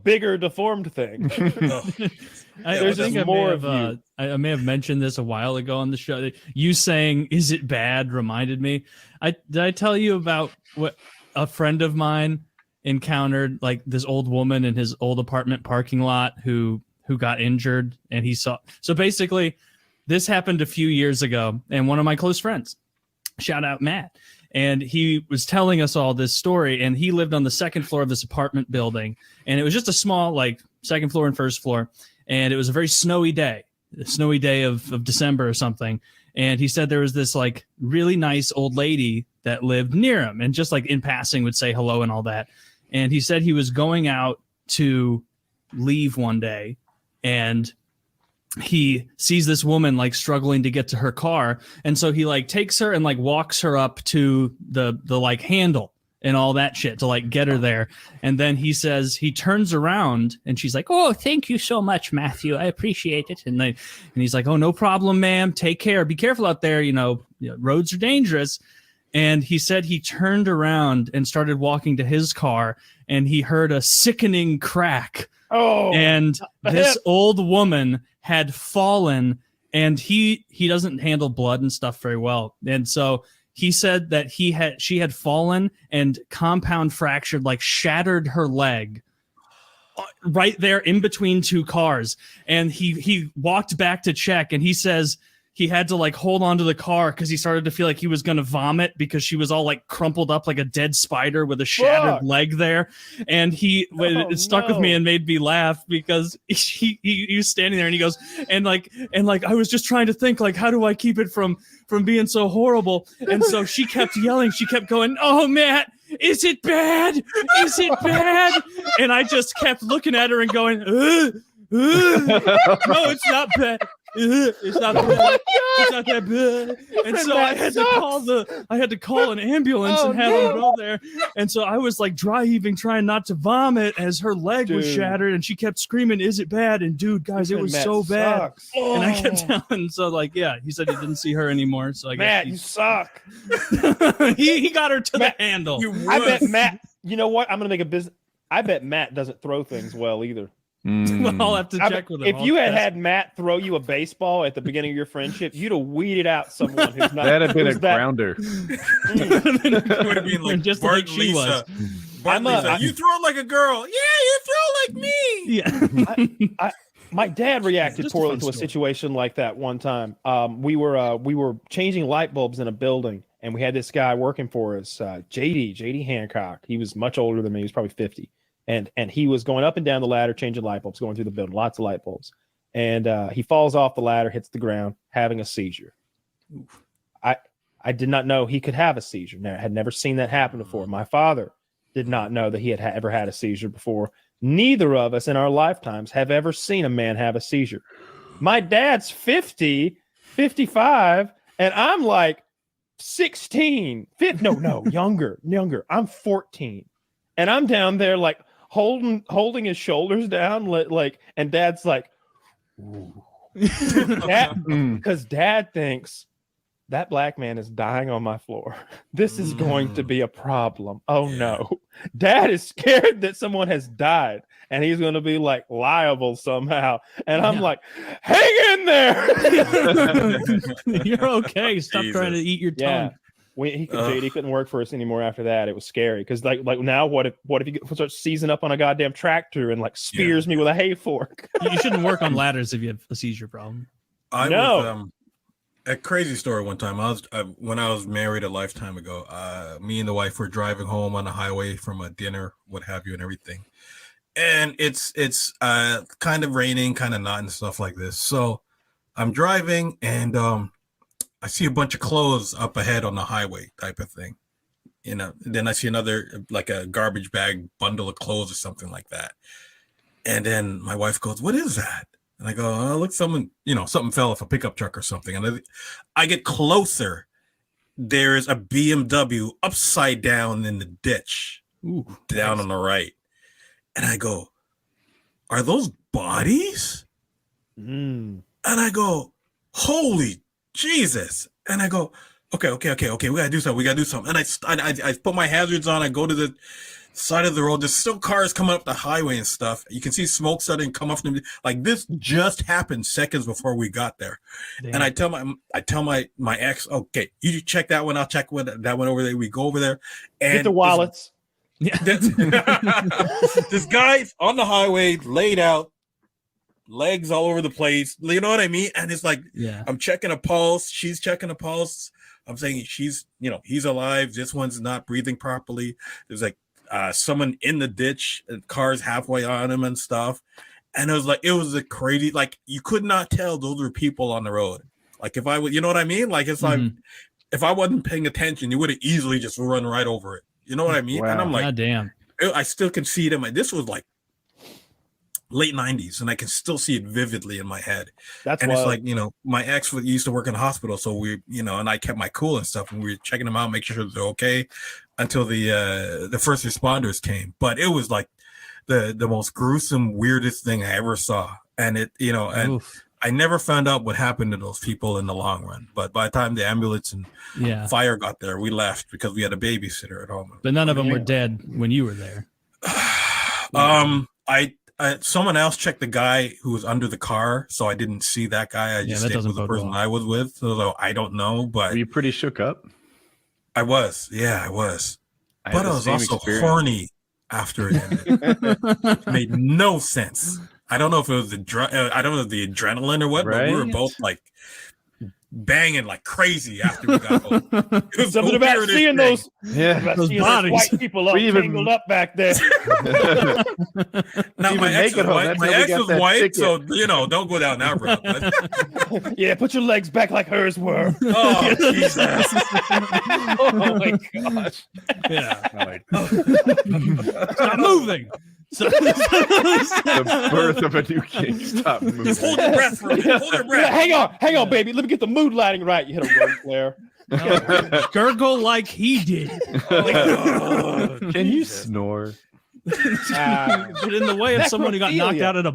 bigger deformed thing. There's just more of you. I may have mentioned this a while ago on the show. You saying, "Is it bad?" reminded me. Did I tell you about what a friend of mine encountered, like this old woman in his old apartment parking lot who got injured, and he saw. So basically, this happened a few years ago, and one of my close friends, shout out Matt, and he was telling us all this story, and he lived on the second floor of this apartment building, and it was just a small, like, second floor and first floor, and it was a very snowy day of December or something, and he said there was this, like, really nice old lady that lived near him, and just, like, in passing would say hello and all that, and he said he was going out to leave one day, and he sees this woman like struggling to get to her car, and so he like takes her and like walks her up to the like handle and all that shit to like get her there, and then he says he turns around and she's like, "Oh, thank you so much, Matthew, I appreciate it," and he's like, "Oh, no problem, ma'am, take care, be careful out there, you know, roads are dangerous." And he said he turned around and started walking to his car, and he heard a sickening crack. Oh, and this old woman had fallen, and he doesn't handle blood and stuff very well, and so he said that she had fallen and compound fractured, like shattered her leg right there in between two cars. And he walked back to check, and he says he had to like hold on to the car because he started to feel like he was going to vomit because she was all like crumpled up like a dead spider with a shattered leg there. And it stuck with me and made me laugh because he was standing there and he goes, and like I was just trying to think, like, how do I keep it from being so horrible? And so she kept yelling, she kept going, "Oh, Matt, is it bad? Is it bad?" And I just kept looking at her and going, "No, it's not bad. It's not bad. It's not that bad." And so I had to call an ambulance and have them go there. And so I was like dry heaving, trying not to vomit as her leg was shattered, and she kept screaming, "Is it bad?" And dude, guys, it was so bad. And I kept telling, so like, yeah, he said he didn't see her anymore. So I guess Matt, you suck. he got her to the handle. I bet Matt. You know what? I'm gonna make a business. I bet Matt doesn't throw things well either. Well, I'll have to check with him. If you had Matt throw you a baseball at the beginning of your friendship, you'd have weeded out someone who's not. That'd have been a grounder. Would have been like just Bart like she Lisa. was. Bart Lisa, you throw like a girl. Yeah, you throw like me. Yeah. My dad reacted poorly to a situation like that one time. We were changing light bulbs in a building, and we had this guy working for us, JD Hancock. He was much older than me. He was probably 50. And he was going up and down the ladder, changing light bulbs, going through the building, lots of light bulbs. And he falls off the ladder, hits the ground, having a seizure. Oof. I did not know he could have a seizure. Now, I had never seen that happen before. My father did not know that he had ever had a seizure before. Neither of us in our lifetimes have ever seen a man have a seizure. My dad's 50, 55, and I'm like 16. Younger. I'm 14. And I'm down there like holding his shoulders down, like, and Dad's like, ooh. Because Dad thinks that black man is dying on my floor. This is going to be a problem. Oh no. Dad is scared that someone has died and he's going to be like liable somehow. And I'm like, hang in there. You're okay. Stop trying to eat your tongue. He couldn't work for us anymore after that. It was scary because like now what if he starts seizing up on a goddamn tractor and like spears me with a hay fork? You shouldn't work on ladders if you have a seizure problem. I was a crazy story one time. When I was married a lifetime ago. Me and the wife were driving home on the highway from a dinner, what have you, and everything. And it's kind of raining, kind of not, and stuff like this. So I'm driving and I see a bunch of clothes up ahead on the highway type of thing, then I see another, like a garbage bag bundle of clothes or something like that. And then my wife goes, "What is that?" And I go, "Oh, look, something fell off a pickup truck or something." And I get closer. There's a BMW upside down in the ditch, down on the right. And I go, "Are those bodies?" And I go, "Holy Jesus!" And I go, okay. We gotta do something. And I put my hazards on. I go to side of the road. There's still cars coming up the highway and stuff. You can see smoke starting to come up from them. Like this just happened seconds before we got there. Damn. And I tell my ex, okay, you check that one. I'll check that one over there. We go over there and get the wallets. This guy's on the highway, laid out, legs all over the place. You know what I mean? And it's like, I'm checking a pulse. She's checking a pulse. I'm saying he's alive. This one's not breathing properly. There's like someone in the ditch, and cars halfway on him and stuff. And it was a crazy, like you could not tell those were people on the road. Like if I would, you know what I mean? Like it's like if I wasn't paying attention, you would have easily just run right over it. You know what I mean? Wow. And I'm like, God damn. I still can see it in my. This was like late 90s, and I can still see it vividly in my head. It's like, my ex used to work in a hospital, so we, and I kept my cool and stuff, and we were checking them out, making sure they're okay, until the first responders came. But it was like the most gruesome, weirdest thing I ever saw, and it, and. Oof. I never found out what happened to those people in the long run, but by the time the ambulance and fire got there, we left because we had a babysitter at home. But none of them were dead when you were there. Someone else checked the guy who was under the car, so I didn't see that guy. I just stayed with the person I was with, so I don't know. But were you pretty shook up? I was, I was. But I was also horny after it ended. It made no sense. I don't know if it was the adrenaline or what, but we were both like banging like crazy after we got home. It was something about seeing those bodies. White people up, tangled up back there. Now my ex was white, so don't go down that road. Yeah, put your legs back like hers were. Oh Jesus! Oh my gosh! Yeah. Stop moving. The birth of a new king. Stop moving. Just hold your breath. Hold your breath. Hang on, baby. Let me get the mood lighting right. You hit a road flare. Gurgle like he did. Can you snore? But in the way of someone who got knocked out at a